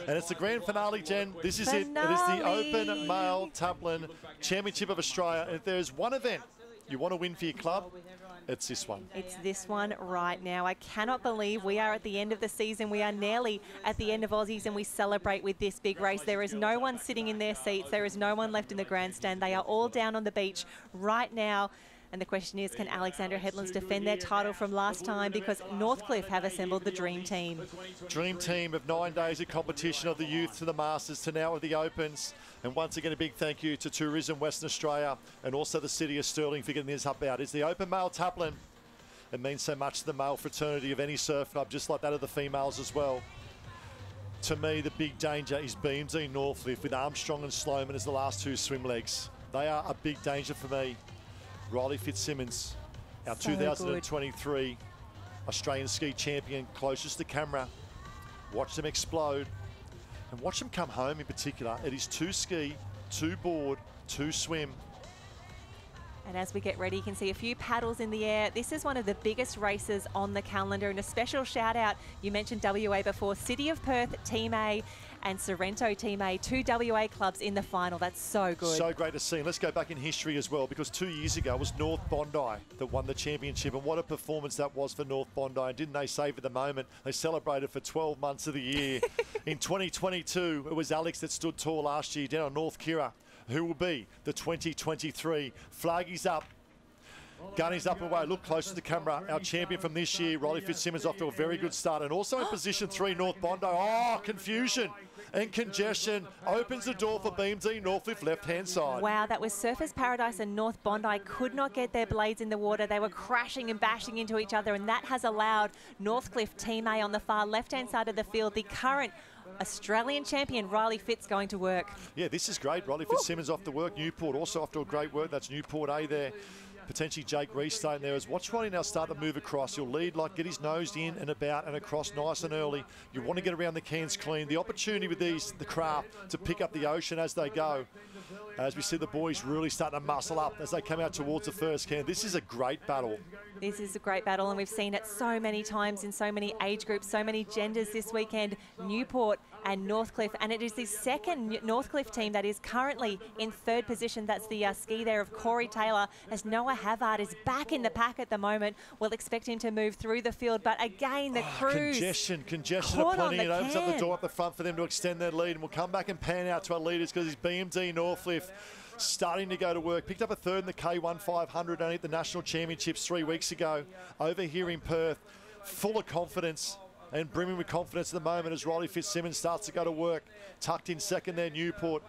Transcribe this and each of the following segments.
And it's the grand finale, Jen. This is it. It is the Open Male Taplin Championship of Australia. And if there's one event you want to win for your club, it's this one. It's this one right now. I cannot believe we are at the end of the season. We are nearly at the end of Aussies, and we celebrate with this big race. There is no one sitting in their seats. There is no one left in the grandstand. They are all down on the beach right now. And the question is, can Alexandra Headlands defend their title from last time? Because Northcliffe have assembled the dream team. Dream team of 9 days of competition, of the youth to the Masters to now of the Opens. And once again, a big thank you to Tourism Western Australia and also the City of Stirling for getting this up out. It's the Open Male Taplin. It means so much to the male fraternity of any surf club, just like that of the females as well. To me, the big danger is BMD Northcliffe with Armstrong and Sloman as the last two swim legs. They are a big danger for me. Riley Fitzsimmons, our So 2023 Australian ski champion, closest to camera. Watch them explode and watch them come home in particular. It is 2 ski, 2 board, 2 swim. And as we get ready, you can see a few paddles in the air. This is one of the biggest races on the calendar, and a special shout out. You mentioned WA before. City of Perth Team A and Sorrento Team A, 2 WA clubs in the final. That's so good. So great to see. And let's go back in history as well, because 2 years ago it was North Bondi that won the championship, and what a performance that was for North Bondi. And didn't they save at the moment? They celebrated for 12 months of the year. In 2022, it was Alex that stood tall last year down on North Kira, who will be the 2023. Flaggy's up. Gunny's up and away. Look close to the camera. Our champion from this year, Riley Fitzsimmons, off to a very good start. And also in position 3, North Bondi. Oh, confusion and congestion opens the door for BMD Northcliffe left-hand side. Wow, that was Surfers Paradise and North Bondi could not get their blades in the water. They were crashing and bashing into each other, and that has allowed Northcliffe Team A on the far left-hand side of the field, the current Australian champion Riley Fitz going to work. Yeah, this is great. Riley Fitzsimmons off to work. Newport also off to a great work. That's Newport A there. Potentially Jake Reese staying there. As watch Riley now start to move across. He'll lead, like, get his nose in and about and across nice and early. You want to get around the cans clean. The opportunity with these, the craft, to pick up the ocean as they go. As we see the boys really starting to muscle up as they come out towards the first can. This is a great battle. This is a great battle, and we've seen it so many times in so many age groups, so many genders this weekend. Newport and Northcliffe, and it is the second Northcliffe team that is currently in 3rd position. That's the ski there of Corey Taylor, as Noah Havard is back in the pack at the moment. We'll expect him to move through the field, but again, the crews congestion aplenty. It opens up the door up the front for them to extend their lead, and we'll come back and pan out to our leaders because it's BMD Northcliffe starting to go to work. Picked up a 3rd in the K1 500 only at the National Championships 3 weeks ago over here in Perth. Full of confidence and brimming with confidence at the moment as Riley Fitzsimmons starts to go to work. Tucked in 2nd there, Newport.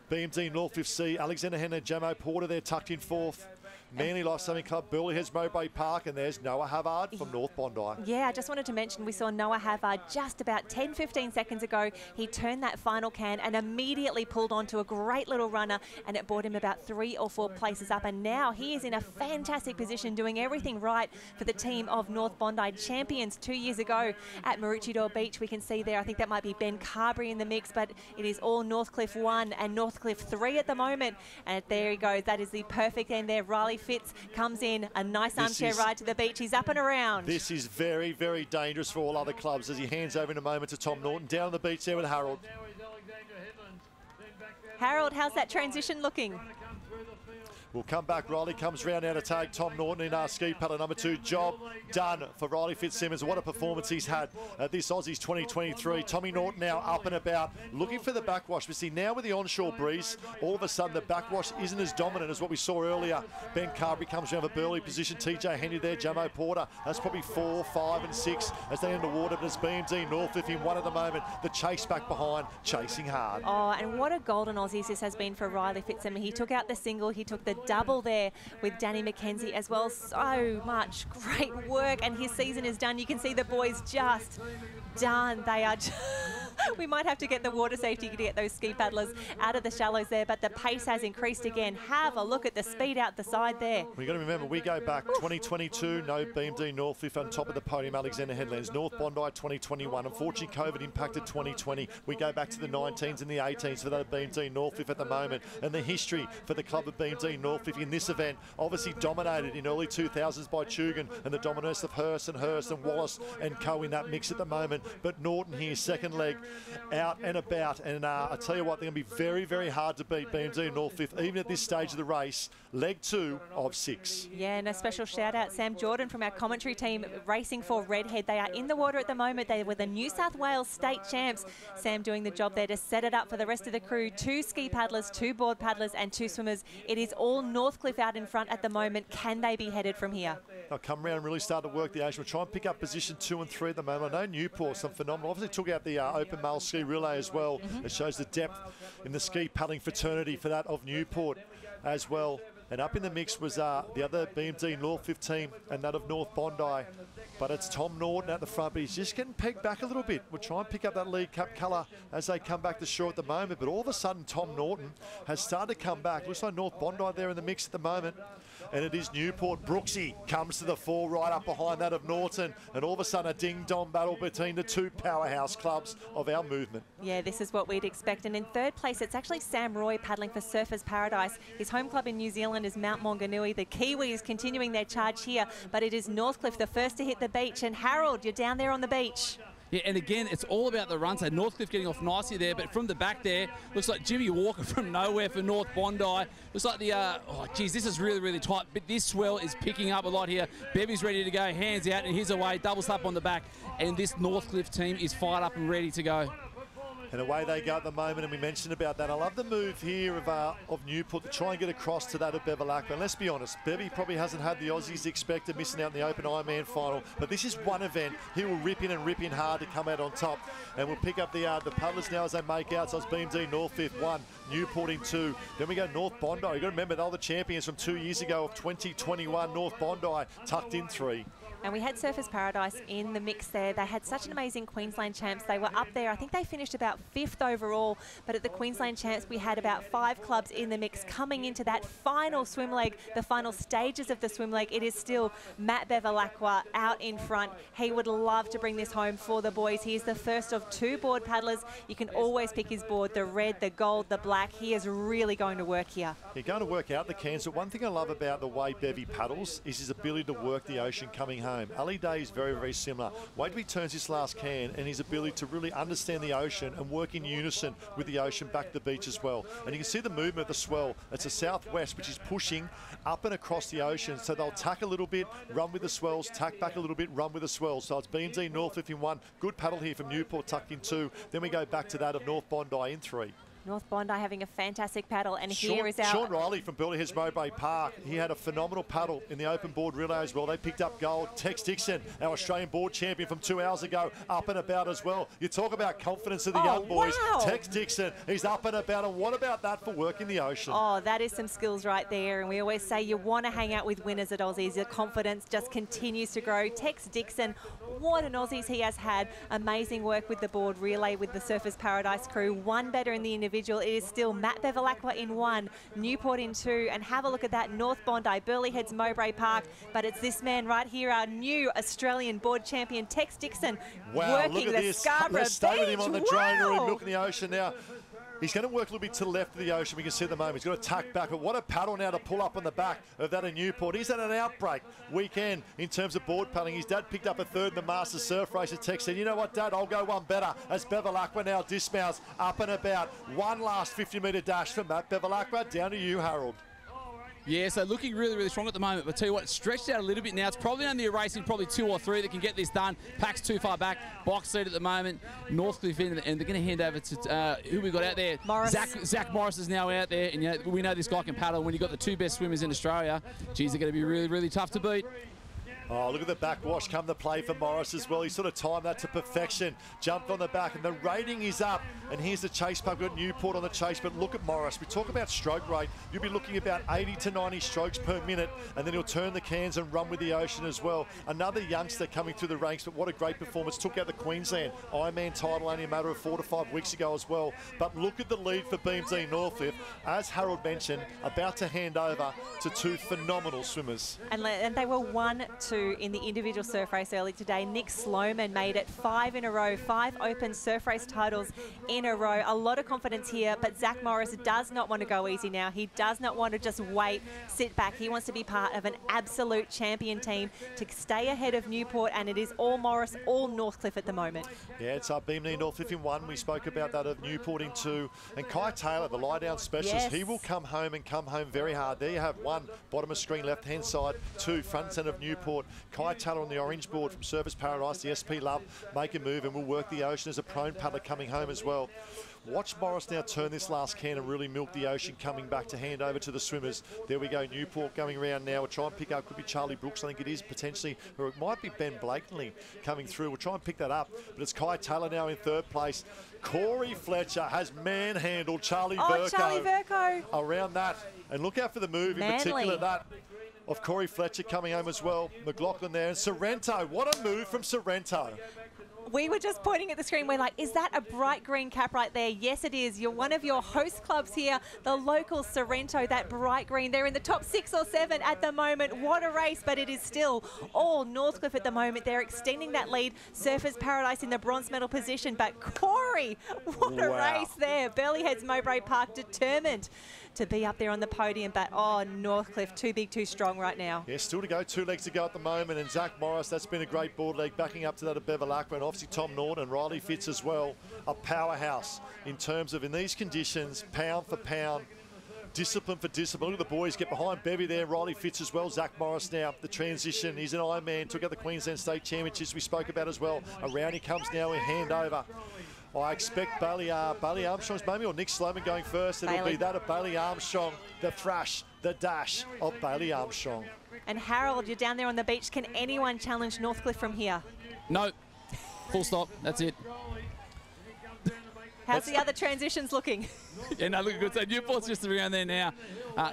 BMD Northcliffe C, Alexander Henner, Jamo Porter there tucked in 4th. Manly Lifesaving Club, Burleigh Heads, Mowbray Park, and there's Noah Havard from North Bondi. Yeah, I just wanted to mention we saw Noah Havard just about 10-15 seconds ago. He turned that final can and immediately pulled onto a great little runner, and it brought him about 3 or 4 places up, and now he is in a fantastic position, doing everything right for the team of North Bondi, champions 2 years ago at Maroochydore Beach. We can see there, I think that might be Ben Carberry in the mix, but it is all Northcliffe 1 and Northcliffe 3 at the moment, and there he goes. That is the perfect end there. Riley Fitz comes in, a nice armchair ride to the beach. He's up and around. This is very, very dangerous for all other clubs as he hands over in a moment to Tom Norton. Down on the beach there with Harold. Harold, how's that transition looking? We'll come back. Riley comes round now to tag Tom Norton in our ski paddle number 2. Job done for Riley Fitzsimmons. What a performance he's had at this Aussies 2023. Tommy Norton now up and about, looking for the backwash. We see now with the onshore breeze, all of a sudden the backwash isn't as dominant as what we saw earlier. Ben Carberry comes around for Burleigh position. TJ Henry there, Jamo Porter. That's probably 4, 5 and 6 as they enter the water, but it's BMD Northcliffe in 1 at the moment. The chase back behind, chasing hard. Oh, and what a golden Aussies this has been for Riley Fitzsimmons. He took out the single, he took the double there with Danny McKenzie as well. So much great work, and his season is done. You can see the boys just done. They are we might have to get the water safety to get those ski paddlers out of the shallows there, but the pace has increased again. Have a look at the speed out the side there. We've got to remember, we go back 2022, no BMD Northcliffe on top of the podium, Alexander Headlands. North Bondi 2021. Unfortunately, COVID impacted 2020. We go back to the 19s and the 18s for that BMD Northcliffe at the moment. And the history for the club of BMD Northcliffe in this event, obviously dominated in early 2000s by Tugan and the dominance of Hurst and Wallace and co in that mix at the moment. But Norton here, second leg, out and about. And I tell you what, they're going to be very, very hard to beat, BMD and Northcliffe, even at this stage of the race. Leg 2 of 6. Yeah, and a special shout out, Sam Jordan from our commentary team, racing for Redhead. They are in the water at the moment. They were the New South Wales state champs. Sam doing the job there to set it up for the rest of the crew. 2 ski paddlers, 2 board paddlers and 2 swimmers. It is all Northcliffe out in front at the moment. Can they be headed from here? They'll come around and really start to work the ocean. We'll try and pick up position 2 and 3 at the moment. I know Newport, some phenomenal. Obviously took out the open male ski relay as well. It shows the depth in the ski paddling fraternity for that of Newport as well. And up in the mix was the other BMD Northcliffe team and that of North Bondi. But it's Tom Norton at the front, but he's just getting pegged back a little bit. We'll try and pick up that lead cup colour as they come back to shore at the moment. But all of a sudden, Tom Norton has started to come back. Looks like North Bondi there in the mix at the moment. And it is Newport. Brooksy comes to the fore right up behind that of Norton. And all of a sudden, a ding-dong battle between the 2 powerhouse clubs of our movement. Yeah, this is what we'd expect. And in 3rd place, it's actually Sam Roy paddling for Surfers Paradise. His home club in New Zealand is Mount Maunganui. The Kiwis continuing their charge here, but it is Northcliffe the first to hit the beach. And Harold, you're down there on the beach. Yeah, and again, it's all about the run. So Northcliffe getting off nicely there, but from the back there, looks like Jimmy Walker from nowhere for North Bondi. Looks like the, oh, geez, this is really, really tight, but this swell is picking up a lot here. Bevy's ready to go, hands out, and here's away, double slap on the back, and this Northcliffe team is fired up and ready to go. And away they go at the moment, and we mentioned about that. I love the move here of Newport to try and get across to that of Bevilacqua. And let's be honest, Bevy probably hasn't had the Aussies expected, missing out in the Open Ironman final. But this is one event. He will rip in and rip in hard to come out on top. And we'll pick up the paddlers now as they make out. So it's BMD Northcliffe 1, Newport in 2. Then we go North Bondi. You've got to remember, they were the champions from 2 years ago of 2021. North Bondi tucked in 3. And we had Surfers Paradise in the mix there. They had such an amazing Queensland champs. They were up there. I think they finished about 5th overall. But at the Queensland champs, we had about 5 clubs in the mix coming into that final swim leg, the final stages of the swim leg. It is still Matt Bevilacqua out in front. He would love to bring this home for the boys. He is the first of 2 board paddlers. You can always pick his board, the red, the gold, the black. He is really going to work here. You're going to work out the cans. But one thing I love about the way Bevy paddles is his ability to work the ocean coming home. Ali Day is very, very similar. Wait till he turns this last can and his ability to really understand the ocean and work in unison with the ocean back to the beach as well. And you can see the movement of the swell. It's a southwest, which is pushing up and across the ocean. So they'll tack a little bit, run with the swells, tack back a little bit, run with the swells. So it's BMD Northcliffe in 1. Good paddle here from Newport tucked in 2. Then we go back to that of North Bondi in 3. North Bondi having a fantastic paddle, and here is our... Sean Riley from Burleigh Hills Mowbray Park. He had a phenomenal paddle in the open board relay as well. They picked up gold. Tex Dixon, our Australian board champion from 2 hours ago, up and about as well. You talk about confidence of the young boys. Wow. Tex Dixon, he's up and about. And what about that for work in the ocean? Oh, that is some skills right there. And we always say you want to hang out with winners at Aussies. The confidence just continues to grow. Tex Dixon, what an Aussies he has had. Amazing work with the board relay with the Surfers Paradise crew. 1 better in the individual. It is still Matt Bevilacqua in 1, Newport in 2, and have a look at that, North Bondi, Burleigh Heads, Mowbray Park, but it's this man right here, our new Australian board champion, Tex Dixon, working the Scarborough Let's stay Beach. with him on the drone room, look in the ocean now. He's going to work a little bit to the left of the ocean. We can see at the moment. He's got to tuck back. But what a paddle now to pull up on the back of that in Newport. He's had an outbreak weekend in terms of board paddling. His dad picked up a 3rd in the Masters Surf Race. And Tex said, you know what, Dad, I'll go 1 better. As Bevilacqua now dismounts up and about. 1 last 50-metre dash for Matt Bevilacqua. Down to you, Harold. Yeah, so looking really, really strong at the moment. But tell you what, it's stretched out a little bit now. It's probably only a racing, probably 2 or 3 that can get this done. Pack's too far back. Box seat at the moment. Northcliffe in, and they're going to hand over to who we got out there. Morris. Zach Morris is now out there, and you know, we know this guy can paddle. When you've got the 2 best swimmers in Australia, geez, they're going to be really, really tough to beat. Oh, look at the backwash come to play for Morris as well. He sort of timed that to perfection. Jumped on the back, and the rating is up. And here's the chase pub. We've got Newport on the chase, but look at Morris. We talk about stroke rate. You'll be looking about 80 to 90 strokes per minute, and then he'll turn the cans and run with the ocean as well. Another youngster coming through the ranks, but what a great performance. Took out the Queensland Ironman title only a matter of 4 to 5 weeks ago as well. But look at the lead for BMD Northcliffe. As Harold mentioned, about to hand over to 2 phenomenal swimmers. And they were 1, 2, to in the individual surf race early today. Nick Sloman made it 5 in a row, 5 open surf race titles in a row. A lot of confidence here, but Zach Morris does not want to go easy now. He does not want to just wait, sit back. He wants to be part of an absolute champion team to stay ahead of Newport, and it is all Morris, all Northcliffe at the moment. Yeah, it's Beamley Northcliffe in 1. We spoke about that of Newport in 2. And Kai Taylor, the lie-down specialist, Yes. he will come home and come home very hard. There you have 1, bottom of screen, left-hand side, 2, front and centre of Newport. Kai Taylor on the orange board from Surfers Paradise, the SP Love, make a move and will work the ocean as a prone paddler coming home as well. Watch Morris now turn this last can and really milk the ocean, coming back to hand over to the swimmers. There we go, Newport going around now. We'll try and pick up, could be Charlie Brooks, I think it is potentially, or it might be Ben Blakely coming through. We'll try and pick that up, but it's Kai Taylor now in 3rd place. Corey Fletcher has manhandled Charlie Verco. Charlie Verco. Around that, and look out for the move, in particular that of Corey Fletcher coming home as well. McLaughlin there, and Sorrento, what a move from Sorrento. We were just pointing at the screen. We're like, is that a bright green cap right there? Yes, it is. You're one of your host clubs here, the local Sorrento, that bright green. They're in the top 6 or 7 at the moment. What a race, but it is still all Northcliffe at the moment. They're extending that lead. Surfers Paradise in the bronze medal position, but Corey, what a race there. Burleyheads Mowbray Park determined to be up there on the podium, but Northcliffe too big, too strong right now. Yeah, still to go, 2 legs to go at the moment, and Zach Morris, that's been a great board leg, backing up to that of Bevilacqua, and obviously Tom Norton and Riley Fitz as well, a powerhouse in terms of, in these conditions, pound for pound, discipline for discipline. Look at the boys get behind Bevy there, Riley Fitz as well. Zach Morris now, the transition, he's an Ironman, took out the Queensland State Championships we spoke about as well. Around he comes now in handover. I expect Bailey Armstrong's maybe, or Nick Sloman going first. It'll be that of Bailey Armstrong, the thrash, the dash of Bailey Armstrong. And Harold, you're down there on the beach. Can anyone challenge Northcliffe from here? No. Full stop. That's it. How's the other transitions looking? Yeah, no, looking good. So Newport's just around there now.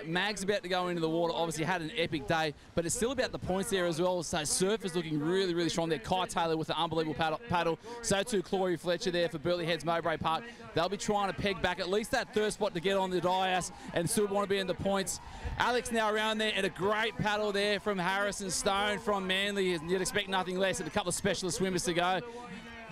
Mag's about to go into the water. Obviously had an epic day, but it's still about the points there as well. So Surf is looking really, really strong there. Kai Taylor with an unbelievable paddle. So too Corey Fletcher there for Burleigh Heads Mowbray Park. They'll be trying to peg back at least that 3rd spot to get on the Dias and still want to be in the points. Alex now around there, and a great paddle there from Harrison Stone from Manly. You'd expect nothing less, and a couple of specialist swimmers to go.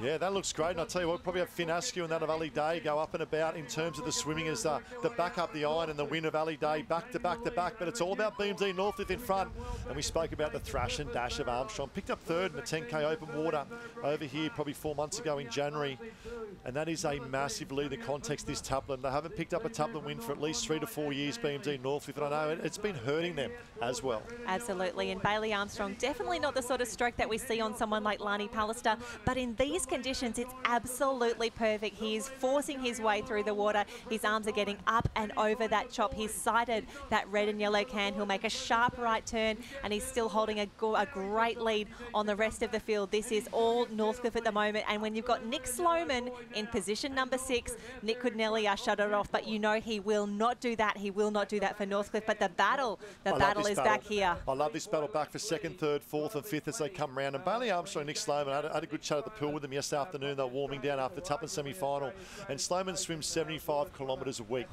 Yeah, that looks great. And I'll tell you what, probably have Finn Askew and that of Ali Day go up and about in terms of the swimming as the back up the iron and the win of Ali Day back to back to back. But it's all about BMD Northcliffe in front. And we spoke about the thrash and dash of Armstrong. Picked up 3rd in the 10K open water over here probably 4 months ago in January. And that is a massive lead in the context this Taplin. They haven't picked up a Taplin win for at least 3 to 4 years, BMD Northcliffe. And I know it's been hurting them as well. Absolutely. And Bailey Armstrong, definitely not the sort of stroke that we see on someone like Lani Pallister. But in these conditions, it's absolutely perfect. He is forcing his way through the water. His arms are getting up and over that chop. He's sighted that red and yellow can. He'll make a sharp right turn, and he's still holding a great lead on the rest of the field. This is all Northcliffe at the moment. And when you've got Nick Sloman in position number 6, Nick could nearly shut it off, but you know he will not do that. He will not do that for Northcliffe. But the battle is back here. I love this battle back for 2nd, 3rd, 4th and 5th as they come round. And Bailey Armstrong and Nick Sloman, I had a good chat at the pool with them yesterday afternoon. They were warming down after the Taplin semi-final. And Sloman swims 75 kilometres a week.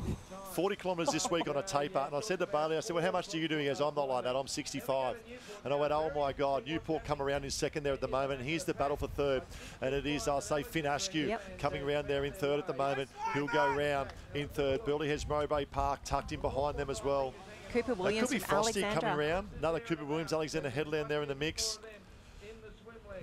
40 kilometres this week on a taper. And I said to Bailey, I said, well, how much do you do? He goes, I'm not like that. I'm 65. And I went, oh, my God. Newport come around in 2nd there at the moment. Here's the battle for 3rd. And it is, I'll say, Finn Askew coming around there in 3rd at the moment. He'll go round in 3rd. Burleigh Heads Mowbray Park tucked in behind them as well. Cooper Williams could be from Frosty Alexandra coming around. Another Cooper Williams, Alexander Headland there in the mix.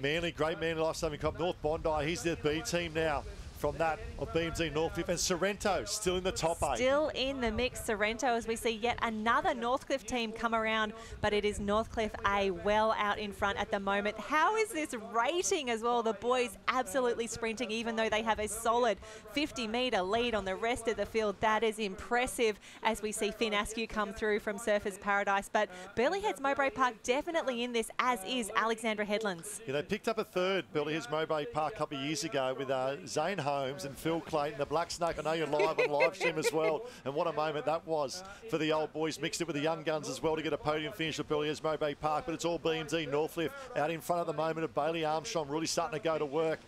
Manly, great Manly Lifesaving Cup. North Bondi, he's the B team now. From that of BMZ Northcliffe, and Sorrento still in the top 8. Still in the mix, Sorrento, as we see yet another Northcliffe team come around, but it is Northcliffe A well out in front at the moment. How is this rating as well? The boys absolutely sprinting, even though they have a solid 50-metre lead on the rest of the field. That is impressive as we see Finn Askew come through from Surfers Paradise. But Burleigh Heads Mowbray Park definitely in this, as is Alexandra Headlands. Yeah, they picked up a 3rd Burleigh Heads Mowbray Park a couple of years ago with Zane Holmes and Phil Clayton, the Black Snake. I know you're live on live stream as well, and what a moment that was for the old boys. Mixed it with the young guns as well to get a podium finish at Burleigh Heads Mowbray Park. But it's all BMZ Northcliffe out in front at the moment of Bailey Armstrong, really starting to go to work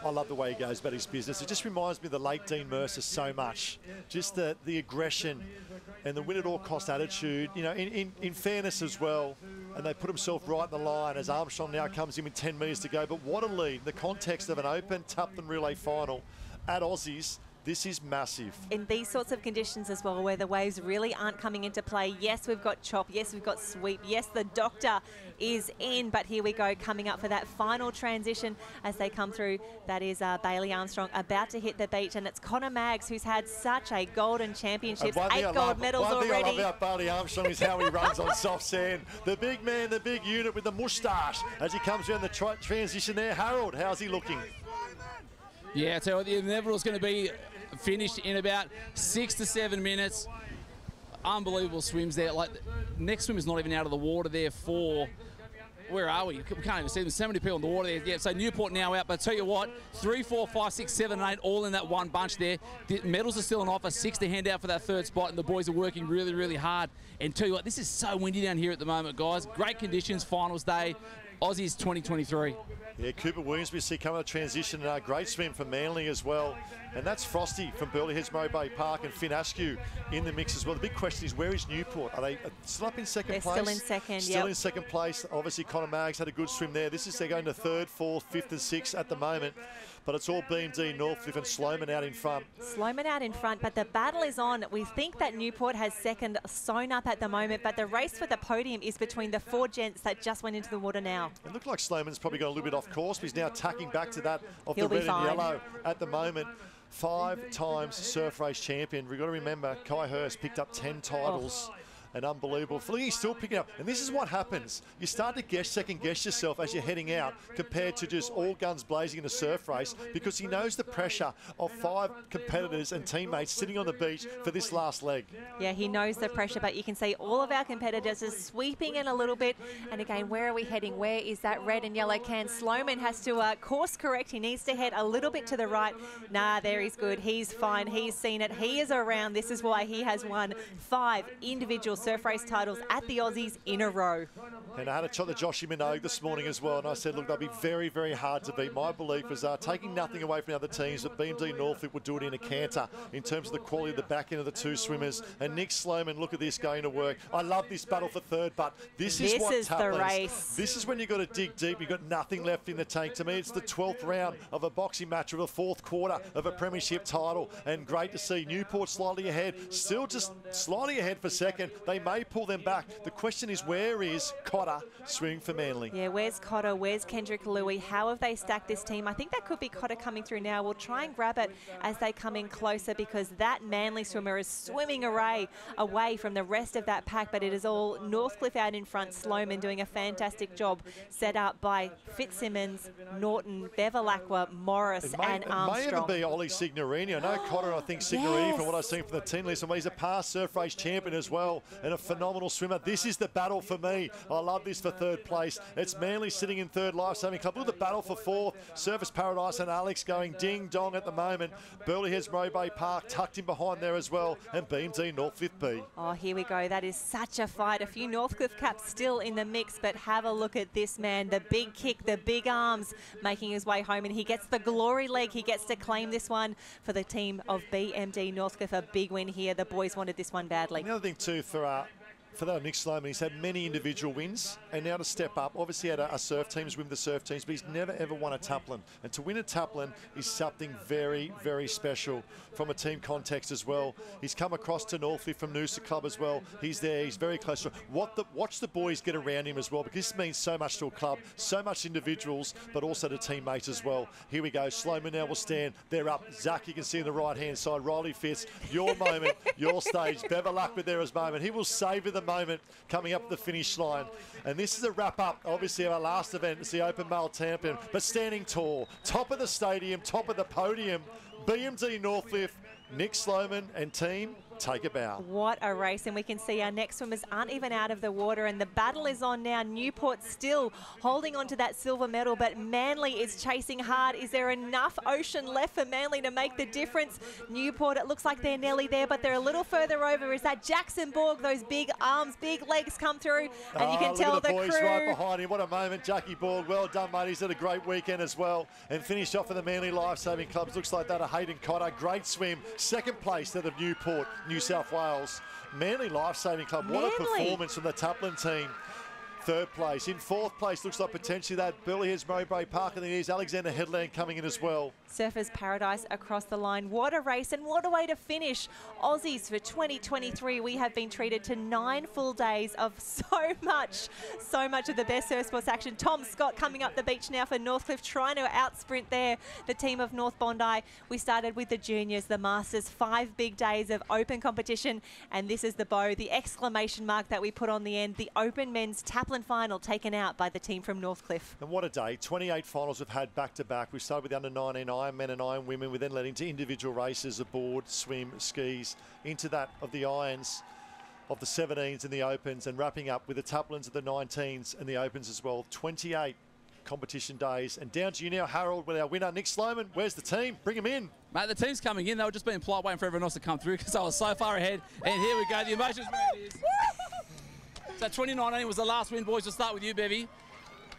I love the way he goes about his business. It just reminds me of the late Dean Mercer so much. Just the aggression and the win-at-all-cost attitude. You know, in fairness as well, and they put himself right in the line as Armstrong now comes in with 10 metres to go. But what a lead. The context of an open Taplin relay final at Aussies. This is massive. In these sorts of conditions as well, where the waves really aren't coming into play. Yes, we've got chop. Yes, we've got sweep. Yes, the doctor is in. But here we go, coming up for that final transition as they come through. That is Bailey Armstrong about to hit the beach. And it's Connor Maggs, who's had such a golden championships. 8 gold medals already. One thing I love about Bailey Armstrong is how he runs on soft sand. The big man, the big unit with the moustache as he comes around the transition there. Harold, how's he looking? Yeah, I tell you what, the inevitable is going to be finished in about 6 to 7 minutes. Unbelievable swims there. Like, next swim is not even out of the water there for... Where are we? We can't even see them. 70 people in the water there. Yeah, so Newport now out. But I tell you what, 3, 4, 5, 6, 7, and 8 all in that one bunch there. The medals are still on offer. 6 to hand out for that third spot, and the boys are working really, really hard. And tell you what, this is so windy down here at the moment, guys. Great conditions, finals day. Aussies 2023. Yeah, Cooper Williams we see coming to transition. Great swim for Manly as well. And that's Frosty from Burleigh Heads Mowbray Park and Finn Askew in the mix as well. The big question is, where is Newport? Are they still up in second place? They're still in second, Still in second place. Obviously, Connor Maggs had a good swim there. They're going to 3rd, 4th, 5th and 6th at the moment. But it's all BMD, Northcliffe and Sloman out in front. Sloman out in front, but the battle is on. We think that Newport has second sewn up at the moment, but the race for the podium is between the 4 gents that just went into the water now. It looked like Sloman's probably got a little bit off course, but he's now tacking back to that of the red and yellow at the moment. 5 times surf race champion. We've got to remember, Kai Hurst picked up 10 titles. And unbelievable. He's still picking up. And this is what happens. You start to second guess yourself as you're heading out compared to just all guns blazing in a surf race, because he knows the pressure of 5 competitors and teammates sitting on the beach for this last leg. Yeah, he knows the pressure, but you can see all of our competitors are sweeping in a little bit. And again, where are we heading? Where is that red and yellow can? Sloman has to course correct. He needs to head a little bit to the right. Nah, there he's good. He's fine. He's seen it. He is around. This is why he has won 5 individual surf race titles at the Aussies in a row. And I had a chat to Joshy Minogue this morning as well, and I said, look, they'll be very, very hard to beat. My belief was taking nothing away from the other teams, that BMD Northcliffe would do it in a canter in terms of the quality of the back end of the 2 swimmers. And Nick Sloman, look at this going to work. I love this battle for 3rd, but this is the race. This is when you've got to dig deep. You've got nothing left in the tank. To me, it's the 12th round of a boxing match, of a 4th quarter of a premiership title. And great to see Newport slightly ahead, still just slightly ahead for 2nd. They may pull them back. The question is, where is Cotter swimming for Manly? Yeah, where's Cotter? Where's Kendrick Louis? How have they stacked this team? I think that could be Cotter coming through now. We'll try and grab it as they come in closer, because that Manly swimmer is swimming away from the rest of that pack, but it is all Northcliffe out in front. Sloman doing a fantastic job, set up by Fitzsimmons, Norton, Bevilacqua, Morris and Armstrong. It may even be Ollie Signorini. I know Cotter, I think Signorini, from what I've seen from the team list, and he's a past surf race champion as well, and a phenomenal swimmer. This is the battle for me. I love this for 3rd place. It's Manly sitting in 3rd, Lifesaving Club. Look at the battle for 4th. Surface Paradise and Alex going ding-dong at the moment. Burleigh Heads Mowbray Park tucked in behind there as well. And BMD Northcliffe B. Oh, here we go. That is such a fight. A few Northcliffe caps still in the mix, but have a look at this man. The big kick, the big arms, making his way home. And he gets the glory leg. He gets to claim this one for the team of BMD Northcliffe. A big win here. The boys wanted this one badly. Another thing too for that Nick Sloman, he's had many individual wins, and now to step up, obviously had a surf teams win the surf teams, but he's never ever won a Taplin. And to win a Taplin is something very, very special from a team context as well. He's come across to Northcliffe from Noosa Club as well. He's there, he's very close. Watch the boys get around him as well, because this means so much to a club, so much individuals, but also to teammates as well. Here we go, Sloman now will stand. They're up. Zach, you can see on the right-hand side. Riley Fitz, your moment, your stage. Bevilacqua there as moment. He will savour the moment coming up the finish line. And this is a wrap-up, obviously, of our last event. It's the Open Male Champion, but standing tall. Top of the stadium, top of the podium. BMD Northcliffe, Nick Sloman and team. take a bow. What a race, and we can see our next swimmers aren't even out of the water, and the battle is on now. Newport still holding on to that silver medal, but Manly is chasing hard. Is there enough ocean left for Manly to make the difference? Newport, it looks like they're nearly there, but they're a little further over. Is that Jackson Borg? Those big arms, big legs come through, and you can tell look at the boys crew. right behind him. What a moment, Jackie Borg. Well done, mate. He's had a great weekend as well, and finished off for the Manly Lifesaving Clubs. Looks like that a Hayden Cotter. Great swim. Second place to the Newport, New South Wales. Manly Lifesaving Club, what a performance from the Taplin team. Third place. In fourth place, looks like potentially that Burleigh Hills Mowbray Park, and then here's Alexander Headland coming in as well. Surfers Paradise across the line. What a race, and what a way to finish. Aussies for 2023. We have been treated to 9 full days of so much of the best surf sports action. Tom Scott coming up the beach now for Northcliffe, trying to outsprint there the team of North Bondi. We started with the juniors, the masters, 5 big days of open competition, and this is the bow, the exclamation mark that we put on the end, the open men's Taplin final taken out by the team from Northcliffe. And what a day. 28 finals we've had back-to-back. We started with the under-19 Iron Men and Iron Women. We then led into individual races, aboard, swim, skis, into that of the Irons, of the 17s and the Opens, and wrapping up with the Taplins of the 19s and the Opens as well. 28 competition days. And down to you now, Harold, with our winner, Nick Sloman. Where's the team? Bring him in. Mate, the team's coming in. They were just being polite, waiting for everyone else to come through because I was so far ahead. And here we go. The emotions where it is. So 2019 was the last win, boys. We'll start with you, Bevy.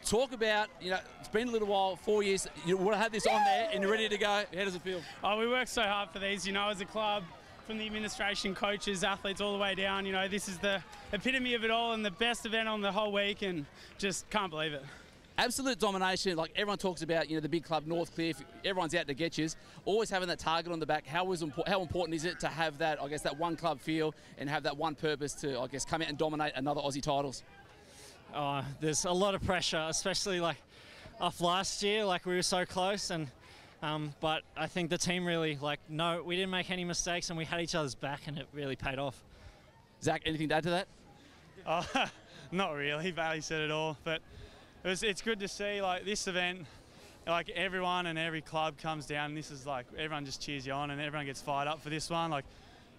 Talk about, it's been a little while, 4 years. You would have had this on there and you're ready to go. How does it feel? Oh, we work so hard for these, as a club, from the administration, coaches, athletes, all the way down. This is the epitome of it all and the best event on the whole week, and just can't believe it. Absolute domination. Like everyone talks about, the big club, Northcliffe. Everyone's out to get you. Always having that target on the back. How important is it to have that, that one club feel and have that one purpose to, come out and dominate another Aussie titles? Oh, there's a lot of pressure, especially off last year. We were so close, and but I think the team really no, we didn't make any mistakes, and we had each other's back, and it really paid off. Zach, anything to add to that? Not really. Bailey said it all, but it's good to see this event. Everyone and every club comes down, and this is everyone just cheers you on, and everyone gets fired up for this one.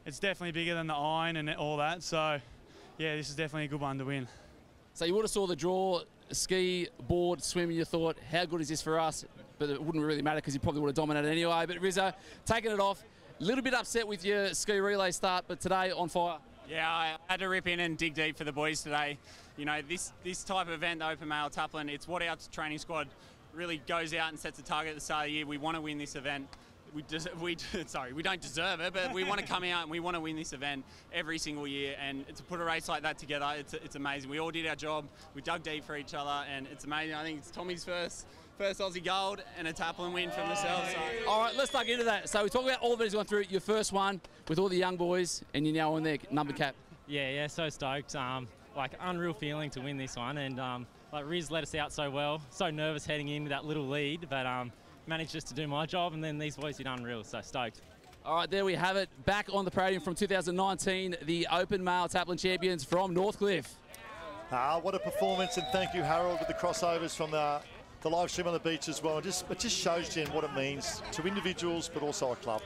It's definitely bigger than the Iron and all that. So yeah, this is definitely a good one to win. So you would have saw the draw, ski, board, swim, and you thought, how good is this for us? But it wouldn't really matter because you probably would have dominated anyway. But Rizzo, taking it off, a little bit upset with your ski relay start, but today on fire. Yeah, I had to rip in and dig deep for the boys today. This type of event, the Open Male Taplin, it's what our training squad really goes out and sets a target at the start of the year. We want to win this event. We don't deserve it, but we want to come out and we want to win this event every single year. And to put a race like that together, it's amazing. We all did our job. We dug deep for each other, and it's amazing. I think it's Tommy's first Aussie gold and a Taplin win from themselves. So. All right, let's dug into that. So we talk about all of it he's gone through. Your first one with all the young boys, and you're now on their number cap. Yeah, so stoked. Unreal feeling to win this one, and Riz let us out so well. So nervous heading in with that little lead, but managed just to do my job, and then these boys did unreal, so stoked. All right, there we have it. Back on the podium from 2019, the Open Male Taplin champions from Northcliffe. What a performance, and thank you, Harold, with the crossovers from the live stream on the beach as well. It just shows, Jen, what it means to individuals, but also a club.